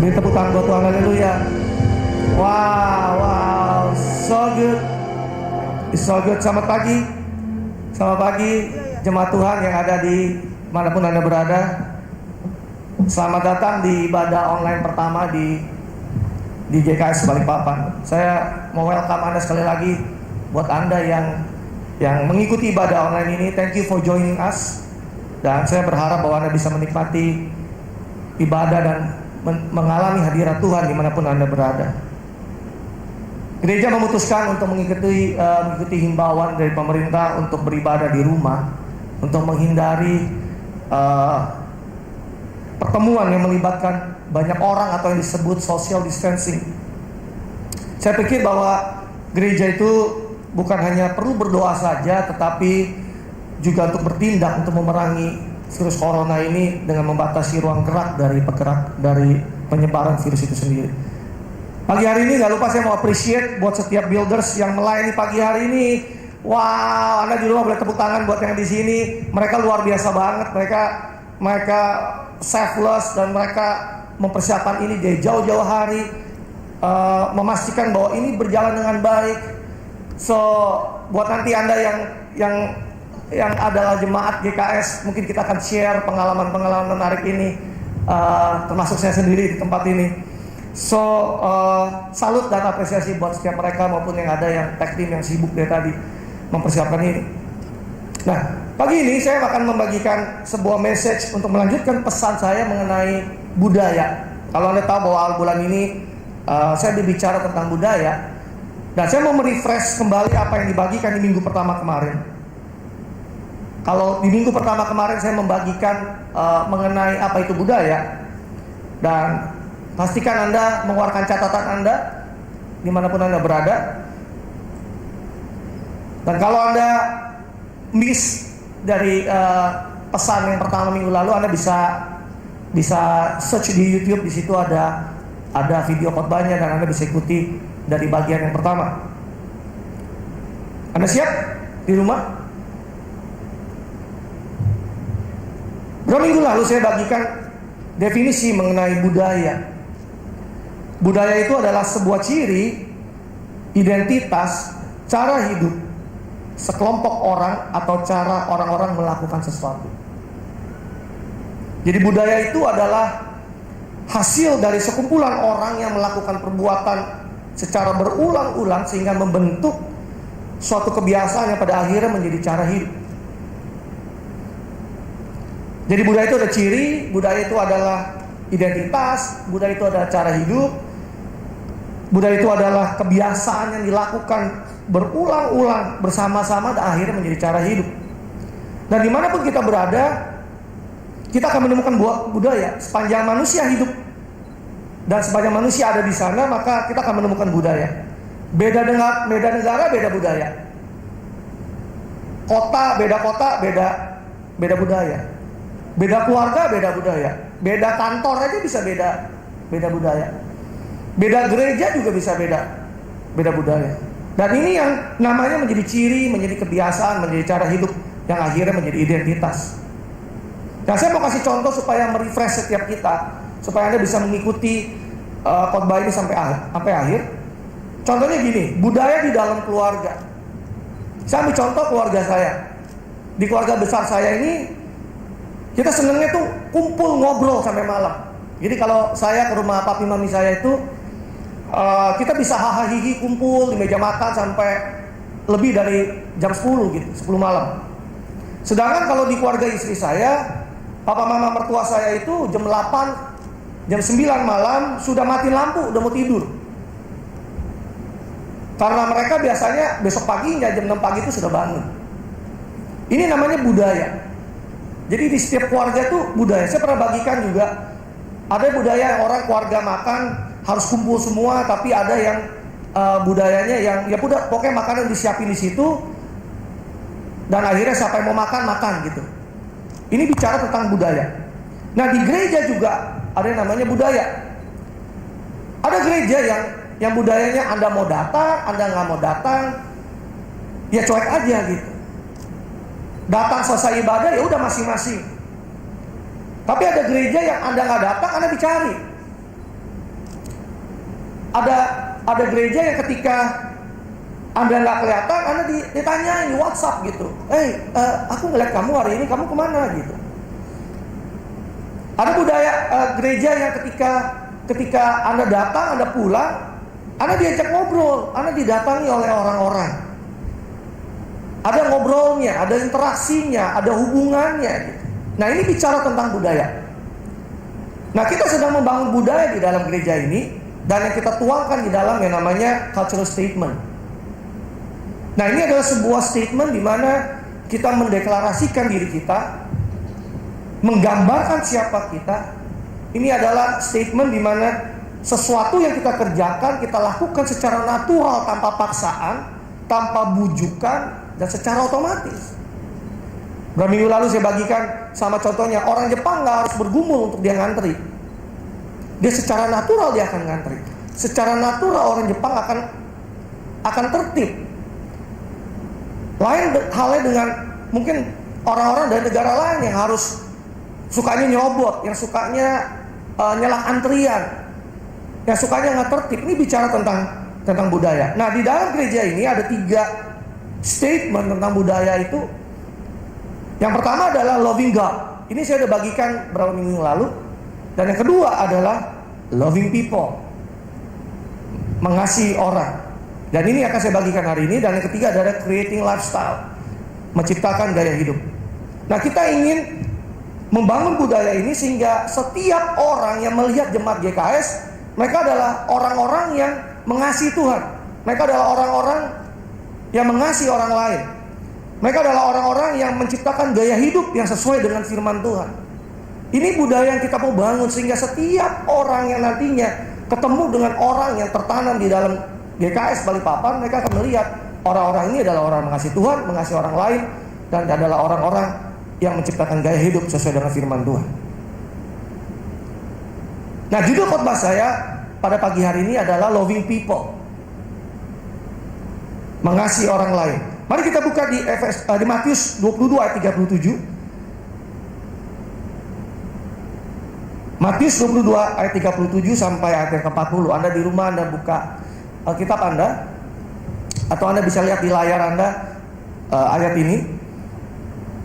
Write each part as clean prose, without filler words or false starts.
Beri tepuk tangan buat Tuhan, haleluya. Wow, so good. It's so good. Selamat pagi jemaat Tuhan yang ada di manapun Anda berada. Selamat datang di ibadah online pertama di GKS Balikpapan. Saya mau welcome Anda sekali lagi. Buat Anda yang mengikuti ibadah online ini, thank you for joining us. Dan saya berharap bahwa Anda bisa menikmati ibadah dan mengalami hadirat Tuhan dimanapun Anda berada. Gereja memutuskan untuk mengikuti himbauan dari pemerintah untuk beribadah di rumah, untuk menghindari pertemuan yang melibatkan banyak orang atau yang disebut social distancing. Saya pikir bahwa gereja itu bukan hanya perlu berdoa saja, tetapi juga untuk bertindak untuk memerangi virus corona ini dengan membatasi ruang gerak dari penyebaran virus itu sendiri. Pagi hari ini gak lupa saya mau appreciate buat setiap builders yang melayani pagi hari ini. Wow, Anda di rumah boleh tepuk tangan buat yang di sini. Mereka luar biasa banget. Mereka selfless dan mereka mempersiapkan ini dari jauh-jauh hari, memastikan bahwa ini berjalan dengan baik. So, buat nanti Anda yang adalah jemaat GKS, mungkin kita akan share pengalaman-pengalaman menarik ini, termasuk saya sendiri di tempat ini. So, salut dan apresiasi buat setiap mereka maupun yang ada yang tag team yang sibuk dari tadi mempersiapkan ini. Nah, pagi ini saya akan membagikan sebuah message untuk melanjutkan pesan saya mengenai budaya. Kalau Anda tahu bahwa awal bulan ini saya berbicara tentang budaya, dan saya mau merefresh kembali apa yang dibagikan di minggu pertama kemarin. Kalau di minggu pertama kemarin saya membagikan mengenai apa itu budaya, dan pastikan Anda mengeluarkan catatan Anda dimanapun Anda berada. Dan kalau Anda miss dari pesan yang pertama minggu lalu, Anda bisa search di YouTube. Di situ ada video khotbahnya dan Anda bisa ikuti dari bagian yang pertama. Anda siap di rumah? Berapa minggu lalu saya bagikan definisi mengenai budaya. Budaya itu adalah sebuah ciri, identitas, cara hidup sekelompok orang atau cara orang-orang melakukan sesuatu. Jadi budaya itu adalah hasil dari sekumpulan orang yang melakukan perbuatan secara berulang-ulang sehingga membentuk suatu kebiasaan yang pada akhirnya menjadi cara hidup. Jadi budaya itu ada ciri, budaya itu adalah identitas, budaya itu adalah cara hidup, budaya itu adalah kebiasaan yang dilakukan berulang-ulang bersama-sama dan akhirnya menjadi cara hidup. Dan dimanapun kita berada, kita akan menemukan budaya. Sepanjang manusia hidup dan sepanjang manusia ada di sana, maka kita akan menemukan budaya. Beda negara, beda budaya. Beda kota, beda budaya. Beda keluarga, beda budaya. Beda kantor aja bisa beda budaya. Beda gereja juga bisa beda budaya. Dan ini yang namanya menjadi ciri, menjadi kebiasaan, menjadi cara hidup yang akhirnya menjadi identitas. Dan saya mau kasih contoh supaya merefresh setiap kita, supaya Anda bisa mengikuti khotbah ini sampai akhir. Contohnya gini, budaya di dalam keluarga. Saya ambil contoh keluarga saya. Di keluarga besar saya ini, kita senangnya tuh kumpul ngobrol sampai malam. Jadi kalau saya ke rumah papi mami saya itu, kita bisa hahaha kumpul di meja makan sampai lebih dari jam 10 gitu, 10 malam. Sedangkan kalau di keluarga istri saya, papa mama mertua saya itu jam 8, jam 9 malam sudah mati lampu, udah mau tidur. Karena mereka biasanya besok paginya jam 6 pagi itu sudah bangun. Ini namanya budaya. Jadi di setiap keluarga itu budaya. Saya pernah bagikan juga, ada budaya orang keluarga makan harus kumpul semua, tapi ada yang budayanya yang ya udah pokoknya makanan disiapin di situ dan akhirnya siapa yang mau makan gitu. Ini bicara tentang budaya. Nah di gereja juga ada yang namanya budaya. Ada gereja yang budayanya Anda mau datang, Anda nggak mau datang, ya cuek aja gitu. Datang selesai ibadah ya udah masing-masing. Tapi ada gereja yang Anda nggak datang, Anda dicari. Ada gereja yang ketika Anda nggak kelihatan, Anda ditanyain di WhatsApp gitu, aku ngeliat kamu hari ini, kamu kemana gitu. Ada budaya gereja yang ketika Anda datang, Anda pulang, Anda diajak ngobrol, Anda didatangi oleh orang-orang. Ada ngobrolnya, ada interaksinya, ada hubungannya gitu. Nah, ini bicara tentang budaya. Nah, kita sedang membangun budaya di dalam gereja ini, dan yang kita tuangkan di dalam yang namanya cultural statement. Nah, ini adalah sebuah statement di mana kita mendeklarasikan diri kita, menggambarkan siapa kita. Ini adalah statement di mana sesuatu yang kita kerjakan, kita lakukan secara natural, tanpa paksaan, tanpa bujukan, dan secara otomatis. Beberapa minggu lalu saya bagikan sama contohnya, orang Jepang nggak harus bergumul untuk dia ngantri. Dia secara natural dia akan ngantri. Secara natural orang Jepang akan tertib. Lain halnya dengan mungkin orang-orang dari negara lain yang harus sukanya nyerobot, yang sukanya nyelak antrian, yang sukanya nggak tertib. Ini bicara tentang budaya. Nah, di dalam gereja ini ada 3 statement tentang budaya itu. Yang pertama adalah loving God. Ini saya sudah bagikan beberapa minggu yang lalu. Dan yang kedua adalah loving people, mengasihi orang. Dan ini akan saya bagikan hari ini. Dan yang ketiga adalah creating lifestyle, menciptakan gaya hidup. Nah, kita ingin membangun budaya ini sehingga setiap orang yang melihat jemaat GKS, mereka adalah orang-orang yang mengasihi Tuhan. Mereka adalah orang-orang yang mengasihi orang lain. Mereka adalah orang-orang yang menciptakan gaya hidup yang sesuai dengan firman Tuhan. Ini budaya yang kita mau bangun sehingga setiap orang yang nantinya ketemu dengan orang yang tertanam di dalam GKS Balikpapan, mereka akan melihat orang-orang ini adalah orang mengasihi Tuhan, mengasihi orang lain, dan adalah orang-orang yang menciptakan gaya hidup sesuai dengan firman Tuhan. Nah, judul khotbah saya pada pagi hari ini adalah loving people, mengasihi orang lain. Mari kita buka di Matius 22 ayat 37. Matius 22 ayat 37 sampai ayat yang ke-40. Anda di rumah Anda buka Alkitab Anda, atau Anda bisa lihat di layar Anda ayat ini.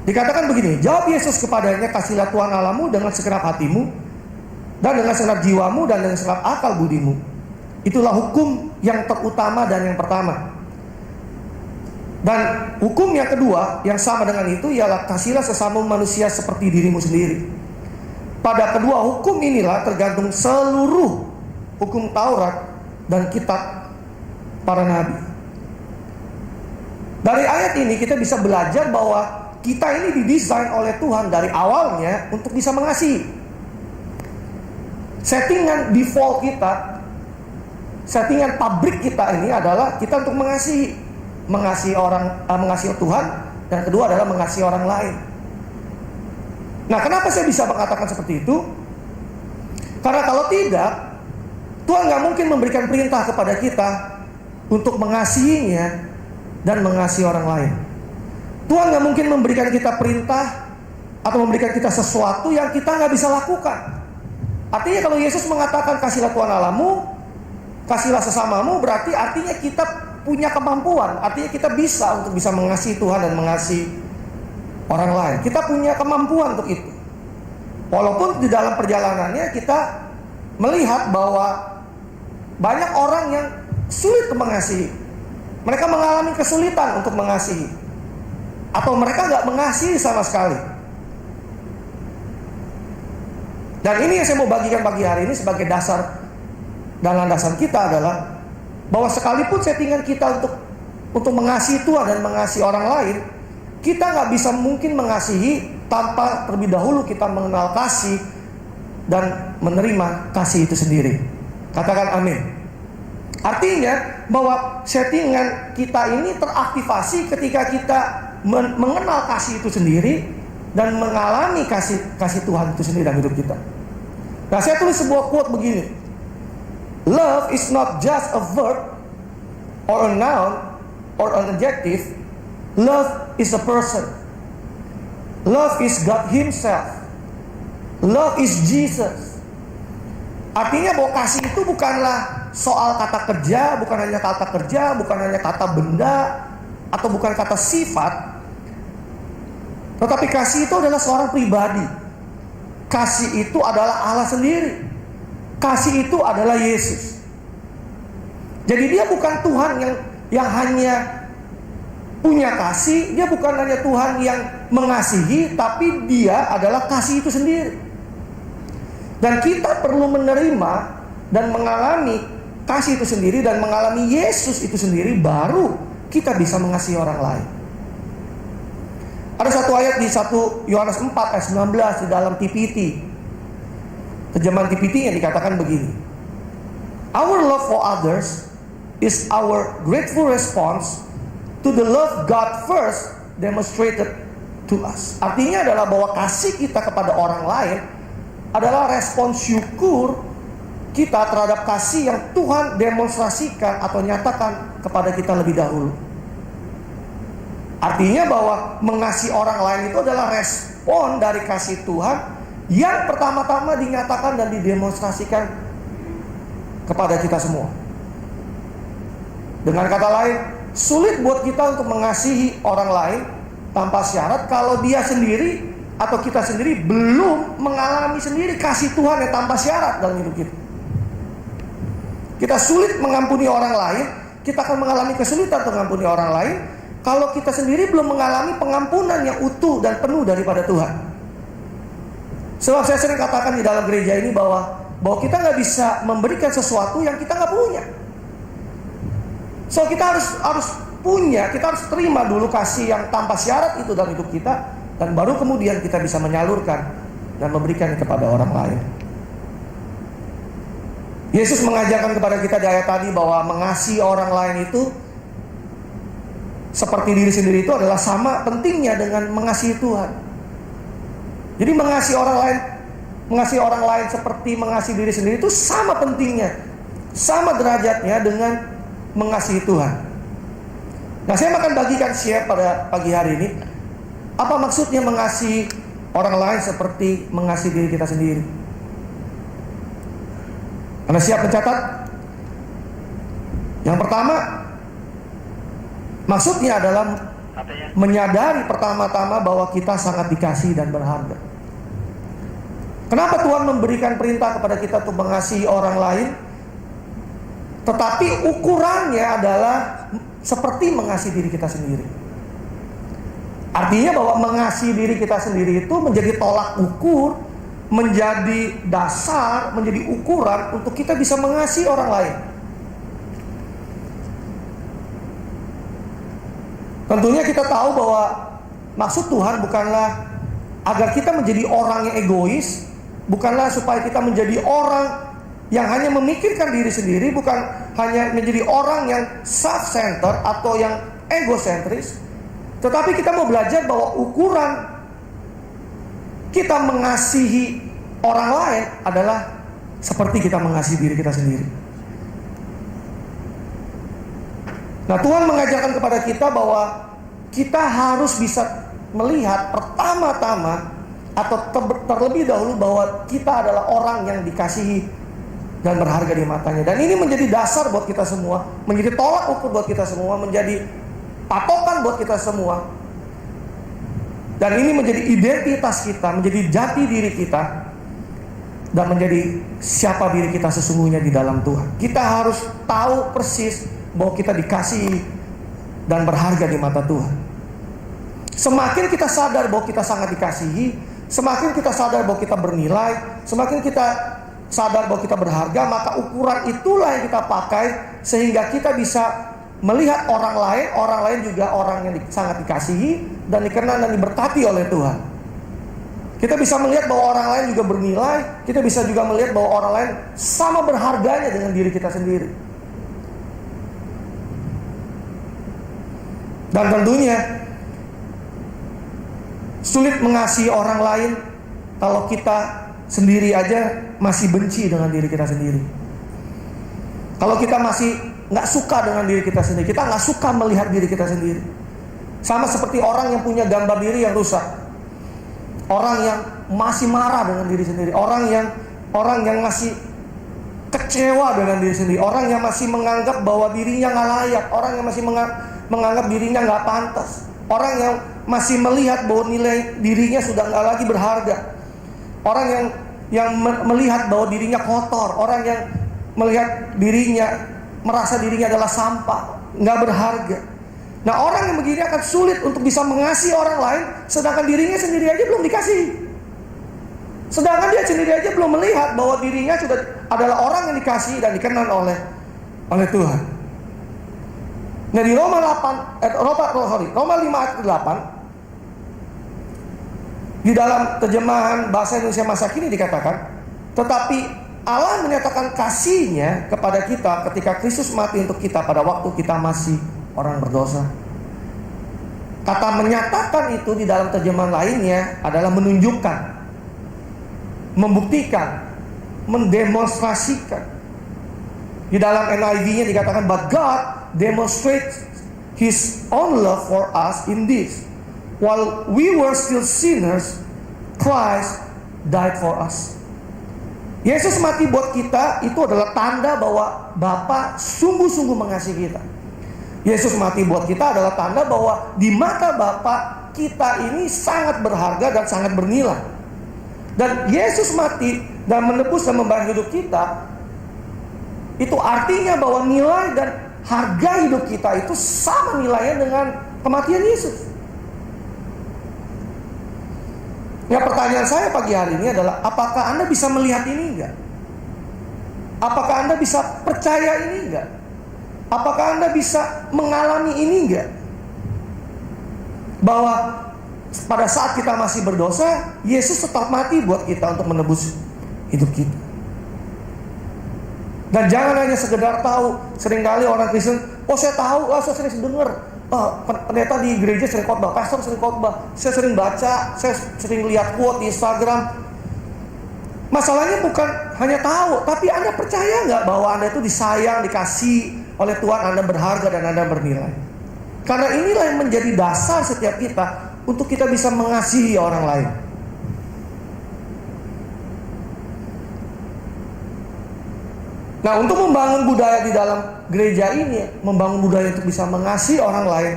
Dikatakan begini, jawab Yesus kepadanya, kasihlah Tuhan Allahmu dengan segenap hatimu, dan dengan segenap jiwamu, dan dengan segenap akal budimu. Itulah hukum yang terutama dan yang pertama. Dan hukum yang kedua yang sama dengan itu ialah kasihlah sesama manusia seperti dirimu sendiri. Pada kedua hukum inilah tergantung seluruh hukum Taurat dan kitab para nabi. Dari ayat ini kita bisa belajar bahwa kita ini didesain oleh Tuhan dari awalnya untuk bisa mengasihi. Settingan default kita, settingan pabrik kita ini adalah kita untuk mengasihi. Mengasihi orang, mengasihi Tuhan, dan kedua adalah mengasihi orang lain. Nah, kenapa saya bisa mengatakan seperti itu? Karena kalau tidak, Tuhan gak mungkin memberikan perintah kepada kita untuk mengasihinya dan mengasihi orang lain. Tuhan gak mungkin memberikan kita perintah atau memberikan kita sesuatu yang kita gak bisa lakukan. Artinya kalau Yesus mengatakan kasihlah Tuhan Allahmu, kasihlah sesamamu, berarti artinya kita punya kemampuan. Artinya kita bisa untuk bisa mengasihi Tuhan dan mengasihi orang lain. Kita punya kemampuan untuk itu. Walaupun di dalam perjalanannya kita melihat bahwa banyak orang yang sulit untuk mengasihi. Mereka mengalami kesulitan untuk mengasihi, atau mereka gak mengasihi sama sekali. Dan ini yang saya mau bagikan pagi hari ini sebagai dasar dan landasan kita adalah bahwa sekalipun settingan kita untuk mengasihi Tuhan dan mengasihi orang lain, kita gak bisa mungkin mengasihi tanpa terlebih dahulu kita mengenal kasih dan menerima kasih itu sendiri. Katakan amin. Artinya bahwa settingan kita ini teraktivasi ketika kita mengenal kasih itu sendiri dan mengalami kasih Tuhan itu sendiri dalam hidup kita. Nah, saya tulis sebuah quote begini, love is not just a verb or a noun or an adjective. Love is a person. Love is God Himself. Love is Jesus. Artinya bahwa kasih itu bukanlah soal kata kerja, bukan hanya kata kerja, bukan hanya kata benda, atau bukan kata sifat. Tetapi kasih itu adalah seorang pribadi. Kasih itu adalah Allah sendiri. Kasih itu adalah Yesus. Jadi dia bukan Tuhan yang hanya punya kasih, dia bukan hanya Tuhan yang mengasihi, tapi dia adalah kasih itu sendiri. Dan kita perlu menerima dan mengalami kasih itu sendiri dan mengalami Yesus itu sendiri, baru kita bisa mengasihi orang lain. Ada satu ayat di 1 Yohanes 4 ayat 19 di dalam TPT. Terjemahan TPT yang dikatakan begini. Our love for others is our grateful response to the love God first demonstrated to us. Artinya adalah bahwa kasih kita kepada orang lain adalah respons syukur kita terhadap kasih yang Tuhan demonstrasikan atau nyatakan kepada kita lebih dahulu. Artinya bahwa mengasihi orang lain itu adalah respon dari kasih Tuhan yang pertama-tama dinyatakan dan didemonstrasikan kepada kita semua. Dengan kata lain, sulit buat kita untuk mengasihi orang lain tanpa syarat kalau dia sendiri atau kita sendiri belum mengalami sendiri kasih Tuhan yang tanpa syarat dalam hidup kita. Kita sulit mengampuni orang lain, kita akan mengalami kesulitan untuk mengampuni orang lain kalau kita sendiri belum mengalami pengampunan yang utuh dan penuh daripada Tuhan. Sebab saya sering katakan di dalam gereja ini bahwa kita nggak bisa memberikan sesuatu yang kita nggak punya. So kita harus punya, kita harus terima dulu kasih yang tanpa syarat itu dalam hidup kita, dan baru kemudian kita bisa menyalurkan dan memberikan kepada orang lain. Yesus mengajarkan kepada kita di ayat tadi bahwa mengasihi orang lain itu seperti diri sendiri itu adalah sama pentingnya dengan mengasihi Tuhan. Jadi mengasihi orang lain seperti mengasihi diri sendiri itu sama pentingnya, sama derajatnya dengan mengasihi Tuhan. Nah, saya akan bagikan share pada pagi hari ini apa maksudnya mengasihi orang lain seperti mengasihi diri kita sendiri. Anda siap mencatat? Yang pertama, maksudnya adalah menyadari pertama-tama bahwa kita sangat dikasihi dan berharga. Kenapa Tuhan memberikan perintah kepada kita untuk mengasihi orang lain? Tetapi ukurannya adalah seperti mengasihi diri kita sendiri. Artinya bahwa mengasihi diri kita sendiri itu menjadi tolak ukur, menjadi dasar, menjadi ukuran untuk kita bisa mengasihi orang lain. Tentunya kita tahu bahwa maksud Tuhan bukanlah agar kita menjadi orang yang egois, bukanlah supaya kita menjadi orang yang hanya memikirkan diri sendiri, bukan hanya menjadi orang yang self-centered atau yang egosentris. Tetapi kita mau belajar bahwa ukuran kita mengasihi orang lain adalah seperti kita mengasihi diri kita sendiri. Nah, Tuhan mengajarkan kepada kita bahwa kita harus bisa melihat pertama-tama atau terlebih dahulu bahwa kita adalah orang yang dikasihi dan berharga di matanya. Dan ini menjadi dasar buat kita semua, menjadi tolak ukur buat kita semua, menjadi patokan buat kita semua. Dan ini menjadi identitas kita, menjadi jati diri kita, dan menjadi siapa diri kita sesungguhnya di dalam Tuhan. Kita harus tahu persis bahwa kita dikasihi dan berharga di mata Tuhan. Semakin kita sadar bahwa kita sangat dikasihi, semakin kita sadar bahwa kita bernilai, semakin kita sadar bahwa kita berharga, maka ukuran itulah yang kita pakai sehingga kita bisa melihat orang lain juga orang yang sangat dikasihi dan dikenal dan diberkati oleh Tuhan. Kita bisa melihat bahwa orang lain juga bernilai, kita bisa juga melihat bahwa orang lain sama berharganya dengan diri kita sendiri. Dan tentunya sulit mengasihi orang lain kalau kita sendiri aja masih benci dengan diri kita sendiri. Kalau kita masih nggak suka dengan diri kita sendiri, kita nggak suka melihat diri kita sendiri. Sama seperti orang yang punya gambar diri yang rusak, orang yang masih marah dengan diri sendiri, orang yang masih kecewa dengan diri sendiri, orang yang masih menganggap bahwa dirinya nggak layak, orang yang masih menganggap dirinya nggak pantas, orang yang masih melihat bahwa nilai dirinya sudah nggak lagi berharga, orang yang melihat bahwa dirinya kotor, orang yang melihat dirinya, merasa dirinya adalah sampah, nggak berharga. Nah, orang yang begini akan sulit untuk bisa mengasihi orang lain, sedangkan dirinya sendiri aja belum dikasihi. Sedangkan dia sendiri aja belum melihat bahwa dirinya sudah adalah orang yang dikasihi dan dikenal oleh Tuhan. Nah, di Roma 5 ayat 8, di dalam terjemahan bahasa Indonesia masa kini dikatakan, tetapi Allah menyatakan kasih-Nya kepada kita ketika Kristus mati untuk kita pada waktu kita masih orang berdosa. Kata menyatakan itu di dalam terjemahan lainnya adalah menunjukkan, membuktikan, mendemonstrasikan. Di dalam NIV-nya dikatakan, but God demonstrates His own love for us in this: while we were still sinners, Christ died for us. Yesus mati buat kita, itu adalah tanda bahwa Bapa sungguh-sungguh mengasihi kita. Yesus mati buat kita adalah tanda bahwa di mata Bapa kita ini sangat berharga dan sangat bernilai. Dan Yesus mati dan menebus dan membayar hidup kita, itu artinya bahwa nilai dan harga hidup kita itu sama nilainya dengan kematian Yesus. Ya, pertanyaan saya pagi hari ini adalah, apakah Anda bisa melihat ini enggak? Apakah Anda bisa percaya ini enggak? Apakah Anda bisa mengalami ini enggak? Bahwa pada saat kita masih berdosa, Yesus tetap mati buat kita untuk menebus hidup kita. Dan jangan hanya sekedar tahu. Seringkali orang Kristen, oh saya tahu, saya sering dengar, pendeta di gereja sering khotbah, pastor sering khotbah, saya sering baca, saya sering lihat quote di Instagram. Masalahnya bukan hanya tahu, tapi Anda percaya nggak bahwa Anda itu disayang, dikasih oleh Tuhan, Anda berharga dan Anda bernilai. Karena inilah yang menjadi dasar setiap kita untuk kita bisa mengasihi orang lain. Nah, untuk membangun budaya di dalam gereja ini, membangun budaya untuk bisa mengasihi orang lain,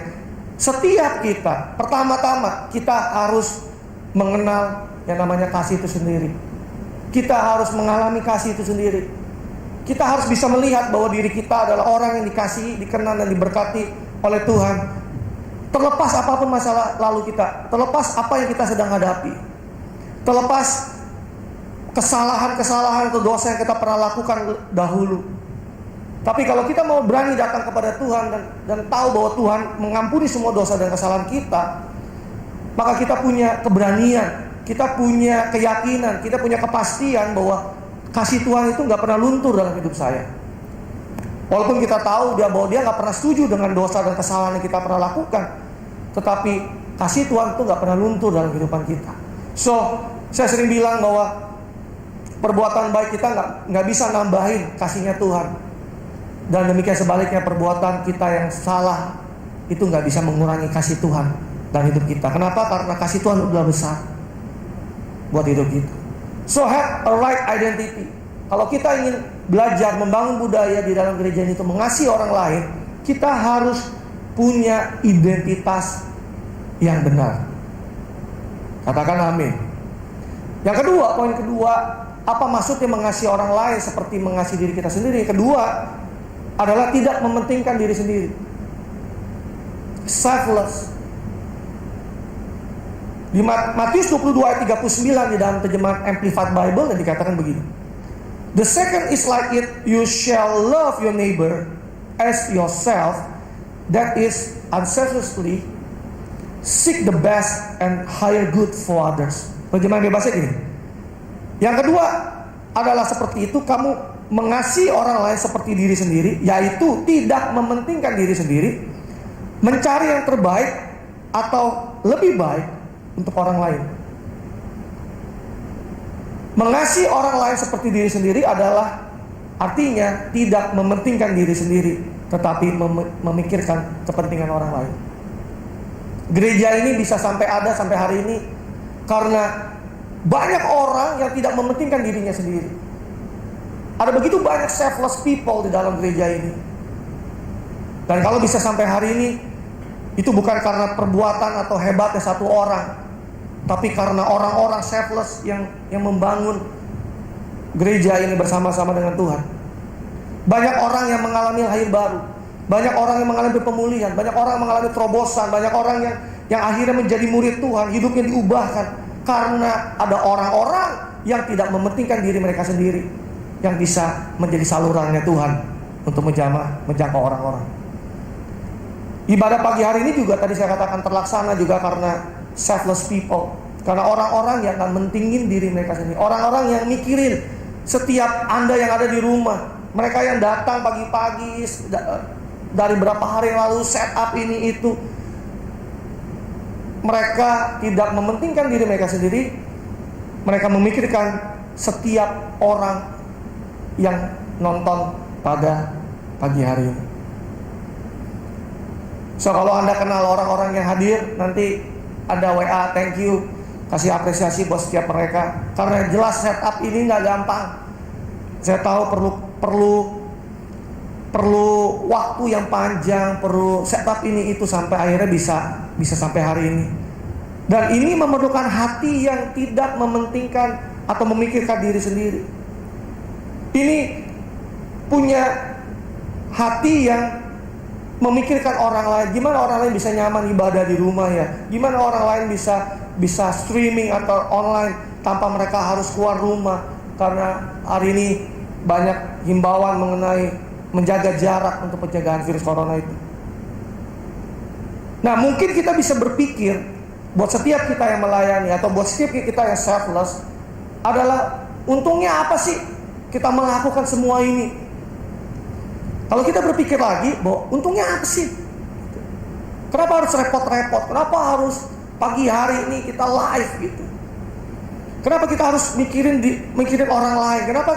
setiap kita, pertama-tama kita harus mengenal yang namanya kasih itu sendiri. Kita harus mengalami kasih itu sendiri. Kita harus bisa melihat bahwa diri kita adalah orang yang dikasihi, dikenal dan diberkati oleh Tuhan. Terlepas apapun masalah lalu kita, terlepas apa yang kita sedang hadapi, terlepas kesalahan-kesalahan atau dosa yang kita pernah lakukan dahulu. Tapi kalau kita mau berani datang kepada Tuhan dan tahu bahwa Tuhan mengampuni semua dosa dan kesalahan kita, maka kita punya keberanian, kita punya keyakinan, kita punya kepastian bahwa kasih Tuhan itu nggak pernah luntur dalam hidup saya. Walaupun kita tahu bahwa dia nggak pernah setuju dengan dosa dan kesalahan yang kita pernah lakukan, tetapi kasih Tuhan itu nggak pernah luntur dalam kehidupan kita. So, saya sering bilang bahwa perbuatan baik kita nggak bisa nambahin kasihnya Tuhan, dan demikian sebaliknya perbuatan kita yang salah itu nggak bisa mengurangi kasih Tuhan dalam hidup kita. Kenapa? Karena kasih Tuhan udah besar buat hidup kita. So, have a right identity. Kalau kita ingin belajar membangun budaya di dalam gereja ini untuk mengasihi orang lain, kita harus punya identitas yang benar. Katakan amin. Yang kedua, poin kedua, apa maksudnya mengasihi orang lain seperti mengasihi diri kita sendiri? Yang kedua adalah tidak mementingkan diri sendiri. Selfless. Di Matius 22 ayat 39 di dalam terjemahan Amplified Bible dan dikatakan begini: the second is like it, you shall love your neighbor as yourself, that is unselfishly seek the best and higher good for others. Terjemahan bebasnya gini. Yang kedua adalah seperti itu, kamu mengasihi orang lain seperti diri sendiri, yaitu tidak mementingkan diri sendiri, mencari yang terbaik atau lebih baik untuk orang lain. Mengasihi orang lain seperti diri sendiri adalah artinya tidak mementingkan diri sendiri, tetapi memikirkan kepentingan orang lain. Gereja ini bisa sampai ada sampai hari ini karena banyak orang yang tidak mementingkan dirinya sendiri. Ada begitu banyak selfless people di dalam gereja ini. Dan kalau bisa sampai hari ini, itu bukan karena perbuatan atau hebatnya satu orang, tapi karena orang-orang selfless yang membangun gereja ini bersama-sama dengan Tuhan. Banyak orang yang mengalami lahir baru, banyak orang yang mengalami pemulihan, banyak orang yang mengalami terobosan, banyak orang yang akhirnya menjadi murid Tuhan, hidupnya diubahkan karena ada orang-orang yang tidak mementingkan diri mereka sendiri, yang bisa menjadi salurannya Tuhan untuk menjangkau orang-orang. Ibadah pagi hari ini juga tadi saya katakan terlaksana juga karena selfless people, karena orang-orang yang akan mentingin diri mereka sendiri, orang-orang yang mikirin setiap Anda yang ada di rumah, mereka yang datang pagi-pagi dari berapa hari lalu set up ini itu. Mereka tidak mementingkan diri mereka sendiri, mereka memikirkan setiap orang yang nonton pada pagi hari ini. So kalau Anda kenal orang-orang yang hadir, nanti ada WA thank you, kasih apresiasi buat setiap mereka, karena jelas setup ini nggak gampang. Saya tahu perlu waktu yang panjang, perlu setup ini itu sampai akhirnya bisa sampai hari ini. Dan ini memerlukan hati yang tidak mementingkan atau memikirkan diri sendiri. Ini punya hati yang memikirkan orang lain. Gimana orang lain bisa nyaman ibadah di rumah ya? Gimana orang lain bisa streaming atau online tanpa mereka harus keluar rumah? Karena hari ini banyak himbauan mengenai menjaga jarak untuk pencegahan virus corona itu. Nah, mungkin kita bisa berpikir buat setiap kita yang melayani atau buat setiap kita yang selfless adalah untungnya apa sih kita melakukan semua ini? Kalau kita berpikir lagi bahwa untungnya apa sih? Kenapa harus repot-repot? Kenapa harus pagi hari ini kita live gitu? Kenapa kita harus mikirin orang lain? Kenapa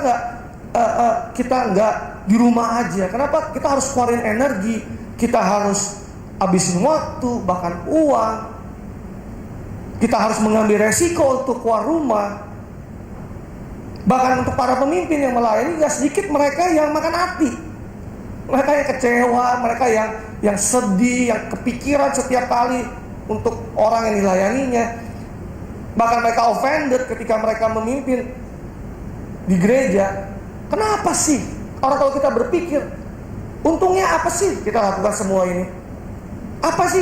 kita nggak di rumah aja? Kenapa kita harus keluarin energi? Kita harus habisin waktu, bahkan uang. Kita harus mengambil resiko untuk keluar rumah. Bahkan untuk para pemimpin yang melayani, gak sedikit mereka yang makan hati. Mereka yang kecewa, mereka yang sedih, yang kepikiran setiap kali untuk orang yang dilayaninya. Bahkan mereka offended ketika mereka memimpin di gereja. Kenapa sih? Orang kalau kita berpikir, untungnya apa sih kita lakukan semua ini? Apa sih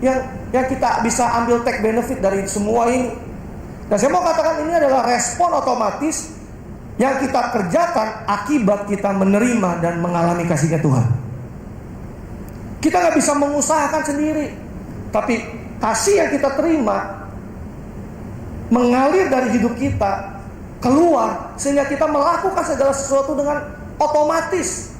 yang kita bisa ambil take benefit dari semua ini? Dan saya mau katakan ini adalah respon otomatis yang kita kerjakan akibat kita menerima dan mengalami kasihnya Tuhan. Kita gak bisa mengusahakan sendiri, tapi kasih yang kita terima mengalir dari hidup kita keluar, sehingga kita melakukan segala sesuatu dengan otomatis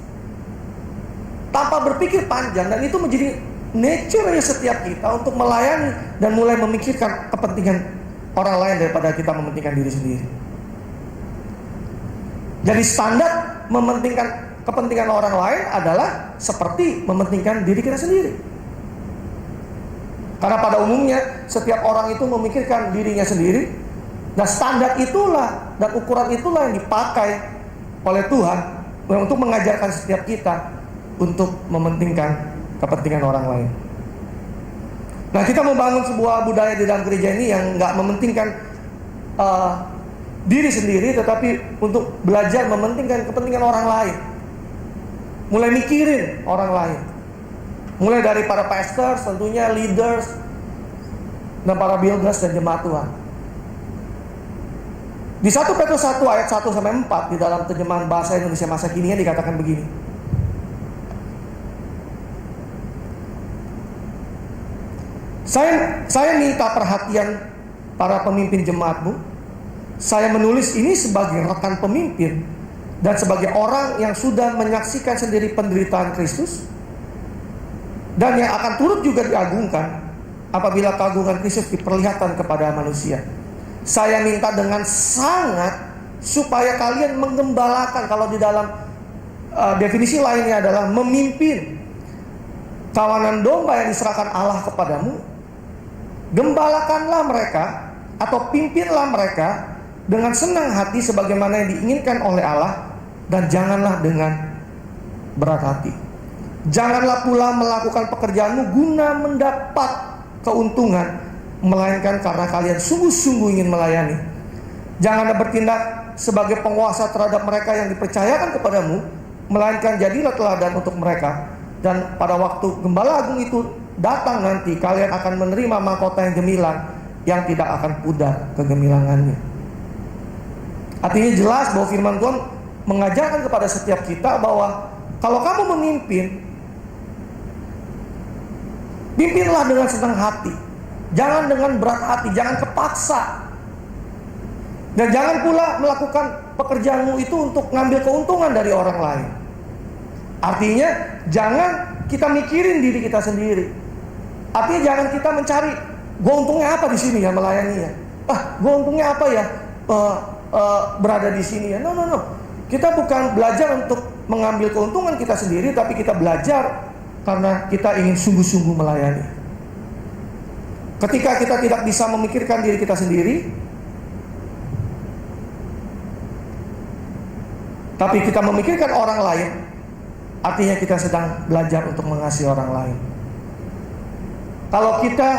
tanpa berpikir panjang. Dan itu menjadi nature setiap kita untuk melayani dan mulai memikirkan kepentingan orang lain daripada kita mementingkan diri sendiri. Jadi standar mementingkan kepentingan orang lain adalah seperti mementingkan diri kita sendiri. Karena pada umumnya setiap orang itu memikirkan dirinya sendiri. Dan standar itulah dan ukuran itulah yang dipakai oleh Tuhan untuk mengajarkan setiap kita untuk mementingkan kepentingan orang lain. Nah, kita membangun sebuah budaya di dalam gereja ini yang nggak mementingkan diri sendiri, tetapi untuk belajar mementingkan kepentingan orang lain. Mulai mikirin orang lain. Mulai dari para pastors, tentunya leaders, dan para builders dan jemaat Tuhan. Di 1 Petrus 1 ayat 1-4 di dalam terjemahan bahasa Indonesia masa kini dikatakan begini. Saya minta perhatian para pemimpin jemaatmu. Saya menulis ini sebagai rekan pemimpin dan sebagai orang yang sudah menyaksikan sendiri penderitaan Kristus dan yang akan turut juga diagungkan apabila keagungan Kristus diperlihatkan kepada manusia. Saya minta dengan sangat supaya kalian menggembalakan, kalau di dalam definisi lainnya adalah memimpin kawanan domba yang diserahkan Allah kepadamu. Gembalakanlah mereka atau pimpinlah mereka dengan senang hati sebagaimana yang diinginkan oleh Allah dan janganlah dengan berat hati. Janganlah pula melakukan pekerjaanmu guna mendapat keuntungan, melainkan karena kalian sungguh-sungguh ingin melayani. Janganlah bertindak sebagai penguasa terhadap mereka yang dipercayakan kepadamu, melainkan jadilah teladan untuk mereka. Dan pada waktu Gembala Agung itu datang nanti, kalian akan menerima mahkota yang gemilang, yang tidak akan pudar kegemilangannya. Artinya jelas bahwa firman Tuhan mengajarkan kepada setiap kita bahwa kalau kamu memimpin, pimpinlah dengan senang hati, jangan dengan berat hati, jangan kepaksa. Dan jangan pula melakukan pekerjaanmu itu untuk ngambil keuntungan dari orang lain. Artinya jangan kita mikirin diri kita sendiri. Artinya jangan kita mencari, gue untungnya apa di sini ya melayani ya. Gue untungnya apa ya berada di sini ya. No. Kita bukan belajar untuk mengambil keuntungan kita sendiri, tapi kita belajar karena kita ingin sungguh-sungguh melayani. Ketika kita tidak bisa memikirkan diri kita sendiri, tapi kita memikirkan orang lain, artinya kita sedang belajar untuk mengasihi orang lain. Kalau kita